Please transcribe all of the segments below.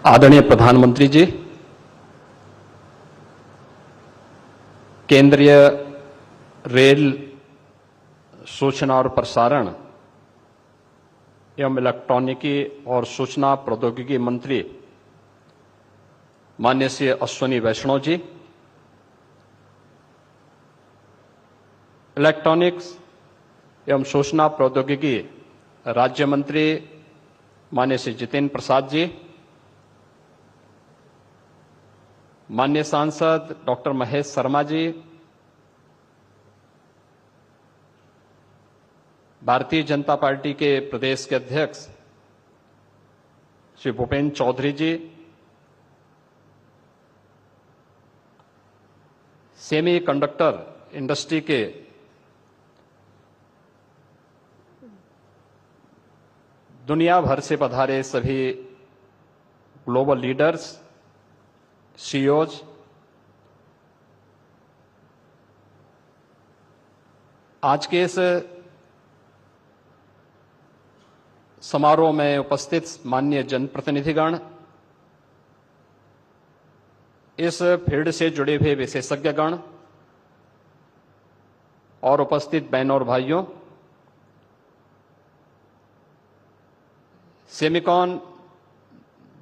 आदरणीय प्रधानमंत्री जी, केंद्रीय रेल, सूचना और प्रसारण एवं इलेक्ट्रॉनिकी और सूचना प्रौद्योगिकी मंत्री माननीय श्री अश्विनी वैष्णव जी, इलेक्ट्रॉनिक्स एवं सूचना प्रौद्योगिकी राज्य मंत्री माननीय श्री जितेंद्र प्रसाद जी, माननीय सांसद डॉक्टर महेश शर्मा जी, भारतीय जनता पार्टी के प्रदेश के अध्यक्ष श्री भूपेंद्र चौधरी जी, सेमी कंडक्टर इंडस्ट्री के दुनिया भर से पधारे सभी ग्लोबल लीडर्स, सीईओज, आज के इस समारोह में उपस्थित माननीय जनप्रतिनिधिगण, इस फील्ड से जुड़े हुए विशेषज्ञगण और उपस्थित बहनों और भाइयों, सेमिकॉन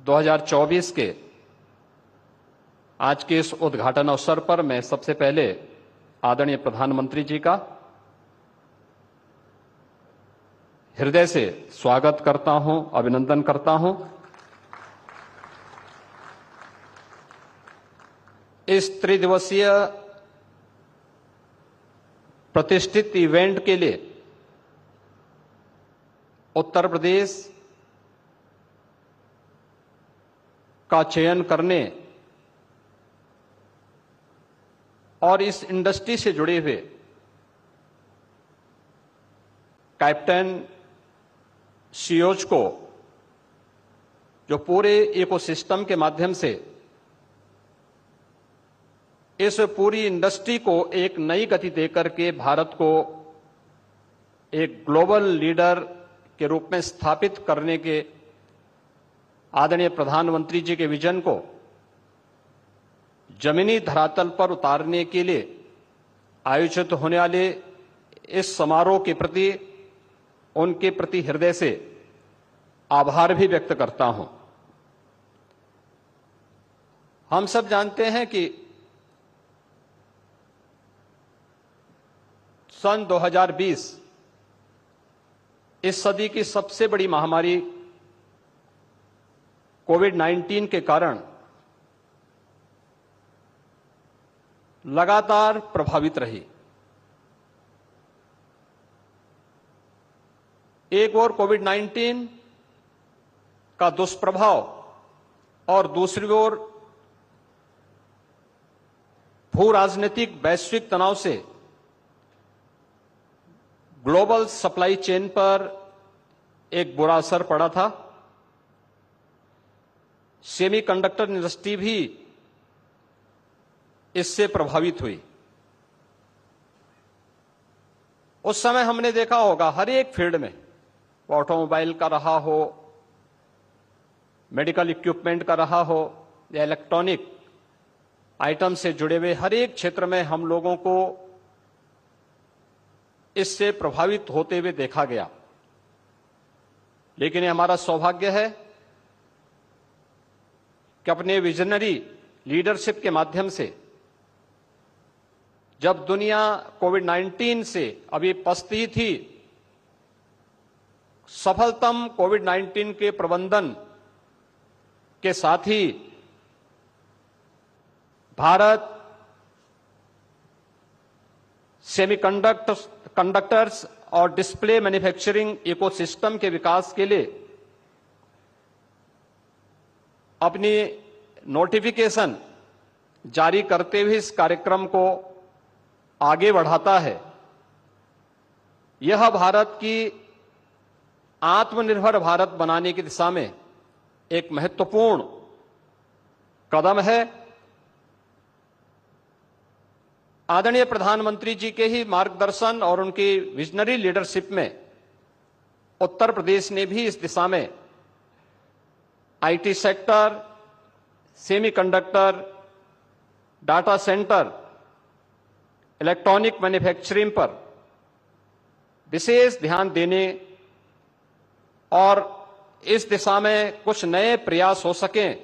2024 के आज के इस उद्घाटन अवसर पर मैं सबसे पहले आदरणीय प्रधानमंत्री जी का हृदय से स्वागत करता हूं, अभिनंदन करता हूं। इस त्रिदिवसीय प्रतिष्ठित इवेंट के लिए उत्तर प्रदेश का चयन करने और इस इंडस्ट्री से जुड़े हुए कैप्टन, सीईओज को जो पूरे इकोसिस्टम के माध्यम से इस पूरी इंडस्ट्री को एक नई गति देकर के भारत को एक ग्लोबल लीडर के रूप में स्थापित करने के आदरणीय प्रधानमंत्री जी के विजन को जमीनी धरातल पर उतारने के लिए आयोजित होने वाले इस समारोह के प्रति उनके प्रति हृदय से आभार भी व्यक्त करता हूं। हम सब जानते हैं कि सन 2020 इस सदी की सबसे बड़ी महामारी कोविड-19 के कारण लगातार प्रभावित रही। एक ओर कोविड-19 का दुष्प्रभाव और दूसरी ओर भू राजनीतिक वैश्विक तनाव से ग्लोबल सप्लाई चेन पर एक बुरा असर पड़ा था। सेमीकंडक्टर इंडस्ट्री भी इससे प्रभावित हुई। उस समय हमने देखा होगा हर एक फील्ड में, वो ऑटोमोबाइल का रहा हो, मेडिकल इक्विपमेंट का रहा हो या इलेक्ट्रॉनिक आइटम से जुड़े हुए हर एक क्षेत्र में हम लोगों को इससे प्रभावित होते हुए देखा गया। लेकिन ये हमारा सौभाग्य है कि अपने विजनरी लीडरशिप के माध्यम से जब दुनिया कोविड-19 से अभी पछती थी, सफलतम कोविड-19 के प्रबंधन के साथ ही भारत सेमीकंडक्टर्स और डिस्प्ले मैन्युफैक्चरिंग इकोसिस्टम के विकास के लिए अपनी नोटिफिकेशन जारी करते हुए इस कार्यक्रम को आगे बढ़ाता है। यह भारत की आत्मनिर्भर भारत बनाने की दिशा में एक महत्वपूर्ण कदम है। आदरणीय प्रधानमंत्री जी के ही मार्गदर्शन और उनकी विजनरी लीडरशिप में उत्तर प्रदेश ने भी इस दिशा में IT sector, semiconductor, data centre, electronic manufacturing पर विशेष ध्यान देने और इस दिशा में कुछ नए प्रयास हो सकें,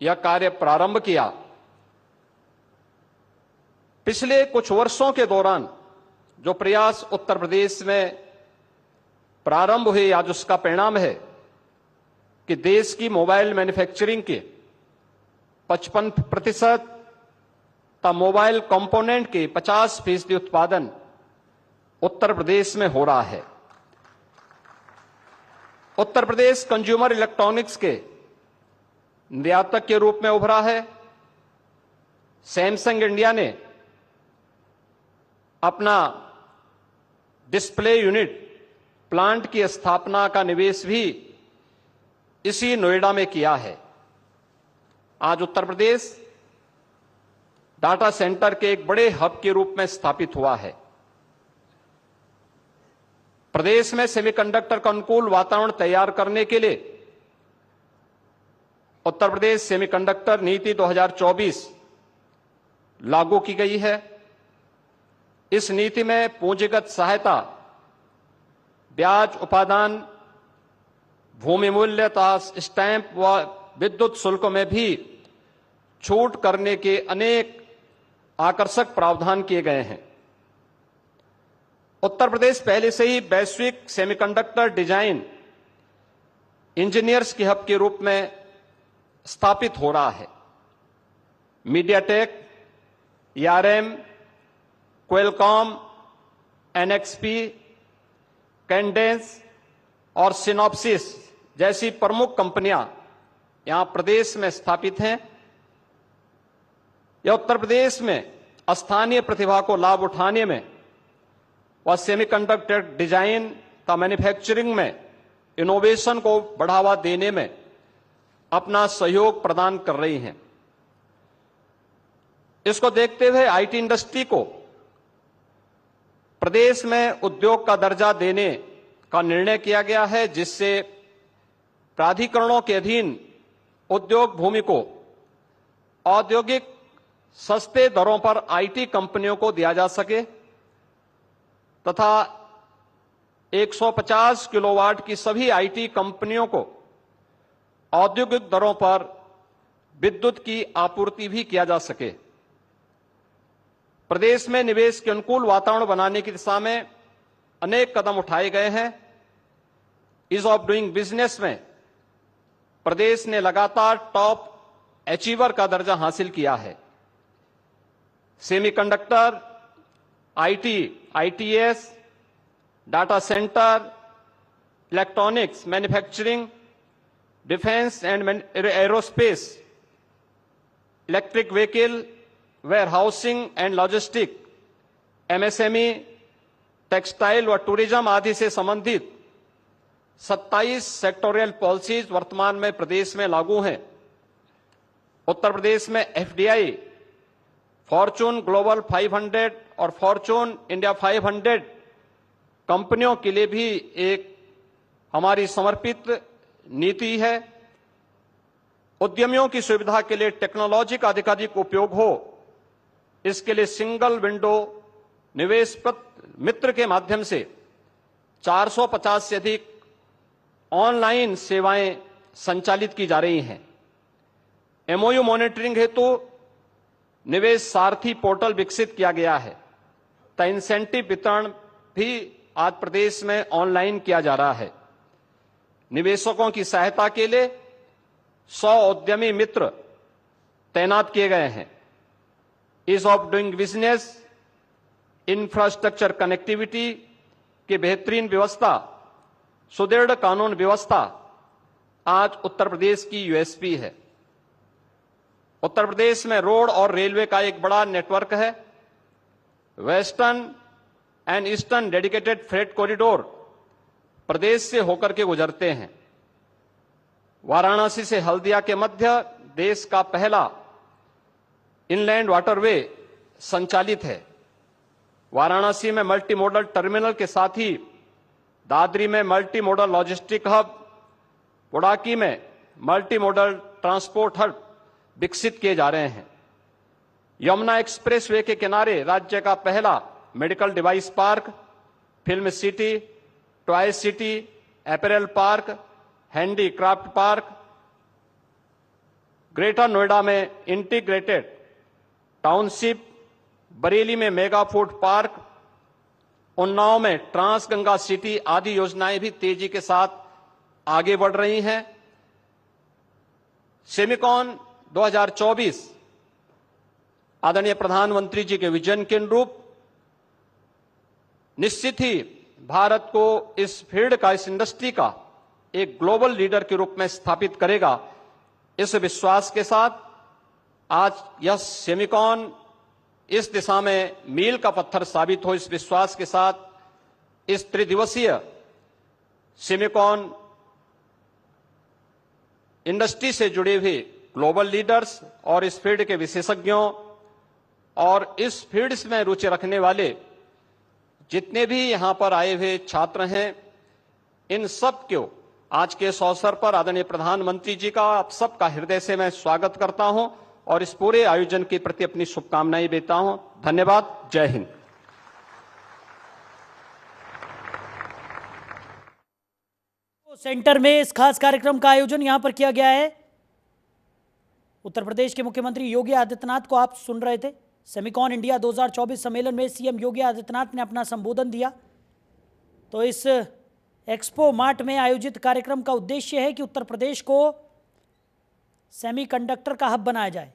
यह कार्य प्रारंभ किया। पिछले कुछ वर्षों के दौरान जो प्रयास उत्तर प्रदेश में प्रारंभ हुए, आज उसका परिणाम है कि देश की मोबाइल मैन्युफैक्चरिंग के 55% तथा मोबाइल कंपोनेंट के 50% उत्पादन उत्तर प्रदेश में हो रहा है। उत्तर प्रदेश कंज्यूमर इलेक्ट्रॉनिक्स के निर्यातक के रूप में उभरा है। सैमसंग इंडिया ने अपना डिस्प्ले यूनिट प्लांट की स्थापना का निवेश भी इसी नोएडा में किया है। आज उत्तर प्रदेश डाटा सेंटर के एक बड़े हब के रूप में स्थापित हुआ है। प्रदेश में सेमीकंडक्टर का अनुकूल वातावरण तैयार करने के लिए उत्तर प्रदेश सेमीकंडक्टर नीति 2024 लागू की गई है। इस नीति में पूंजीगत सहायता, ब्याज उपादान, भूमि मूल्य तथा स्टैंप व विद्युत शुल्क में भी छूट करने के अनेक आकर्षक प्रावधान किए गए हैं। उत्तर प्रदेश पहले से ही वैश्विक सेमीकंडक्टर डिजाइन इंजीनियर्स के हब के रूप में स्थापित हो रहा है। MediaTek, ERM, Qualcomm, NXP, Cadence और सिनॉप्सिस जैसी प्रमुख कंपनियां यहां प्रदेश में स्थापित हैं। यह उत्तर प्रदेश में स्थानीय प्रतिभा को लाभ उठाने में व सेमीकंडक्टर डिजाइन का मैन्युफैक्चरिंग में इनोवेशन को बढ़ावा देने में अपना सहयोग प्रदान कर रही हैं। इसको देखते हुए आईटी इंडस्ट्री को प्रदेश में उद्योग का दर्जा देने का निर्णय किया गया है, जिससे प्राधिकरणों के अधीन उद्योग भूमि को औद्योगिक सस्ते दरों पर आईटी कंपनियों को दिया जा सके तथा 150 किलोवाट की सभी आईटी कंपनियों को औद्योगिक दरों पर विद्युत की आपूर्ति भी किया जा सके। प्रदेश में निवेश के अनुकूल वातावरण बनाने की दिशा में अनेक कदम उठाए गए हैं। ईज ऑफ डूइंग बिजनेस में प्रदेश ने लगातार टॉप अचीवर का दर्जा हासिल किया है। Semiconductor, IT, ITS, data centre, electronics manufacturing, defence and aerospace, electric vehicle, warehousing and logistic, MSME, textile व टूरिज्म आदि से संबंधित 27 सेक्टोरियल पॉलिसीज वर्तमान में प्रदेश में लागू हैं। उत्तर प्रदेश में एफडीआई, फॉर्चून ग्लोबल 500 और फॉर्चून इंडिया 500 कंपनियों के लिए भी एक हमारी समर्पित नीति है। उद्यमियों की सुविधा के लिए टेक्नोलॉजी का अधिकाधिक उपयोग हो, इसके लिए सिंगल विंडो निवेश मित्र के माध्यम से 450 से अधिक ऑनलाइन सेवाएं संचालित की जा रही हैं। एमओयू मॉनिटरिंग हेतु निवेश सारथी पोर्टल विकसित किया गया है। तो इंसेंटिव वितरण भी आज प्रदेश में ऑनलाइन किया जा रहा है। निवेशकों की सहायता के लिए 100 उद्यमी मित्र तैनात किए गए हैं। Ease of doing business, infrastructure connectivity की बेहतरीन व्यवस्था, सुदृढ़ कानून व्यवस्था आज उत्तर प्रदेश की यूएसपी है। उत्तर प्रदेश में रोड और रेलवे का एक बड़ा नेटवर्क है। Western and eastern dedicated freight corridor प्रदेश से होकर के गुजरते हैं। वाराणसी से हल्दिया के मध्य देश का पहला इनलैंड वाटरवे संचालित है। वाराणसी में मल्टी मॉडल टर्मिनल के साथ ही दादरी में मल्टी मॉडल लॉजिस्टिक हब, बुडाकी में मल्टी मॉडल ट्रांसपोर्ट हब विकसित किए जा रहे हैं। यमुना एक्सप्रेसवे के किनारे राज्य का पहला medical device park, film city, toy city, apparel park, handicraft park, greater Noida में इंटीग्रेटेड टाउनशिप, बरेली में मेगा फूड पार्क, उन्नाव में ट्रांस गंगा सिटी आदि योजनाएं भी तेजी के साथ आगे बढ़ रही हैं। सेमिकॉन 2024 आदरणीय प्रधानमंत्री जी के विजन के अनुरूप निश्चित ही भारत को इस फील्ड का, इस इंडस्ट्री का एक ग्लोबल लीडर के रूप में स्थापित करेगा। इस विश्वास के साथ आज यह सेमिकॉन इस दिशा में मील का पत्थर साबित हो, इस विश्वास के साथ इस त्रिदिवसीय सेमिकॉन इंडस्ट्री से जुड़े हुए ग्लोबल लीडर्स और इस फील्ड के विशेषज्ञों और इस फील्ड में रुचि रखने वाले जितने भी यहां पर आए हुए छात्र हैं, इन सब को आज के इस अवसर पर आदरणीय प्रधानमंत्री जी का आप सबका हृदय से मैं स्वागत करता हूं और इस पूरे आयोजन के प्रति अपनी शुभकामनाएं देता हूं। धन्यवाद। जय हिंद। सेंटर में इस खास कार्यक्रम का आयोजन यहां पर किया गया है। उत्तर प्रदेश के मुख्यमंत्री योगी आदित्यनाथ को आप सुन रहे थे। सेमिकॉन इंडिया 2024 सम्मेलन में सीएम योगी आदित्यनाथ ने अपना संबोधन दिया। तो इस एक्सपो मार्ट में आयोजित कार्यक्रम का उद्देश्य है कि उत्तर प्रदेश को सेमीकंडक्टर का हब बनाया जाए।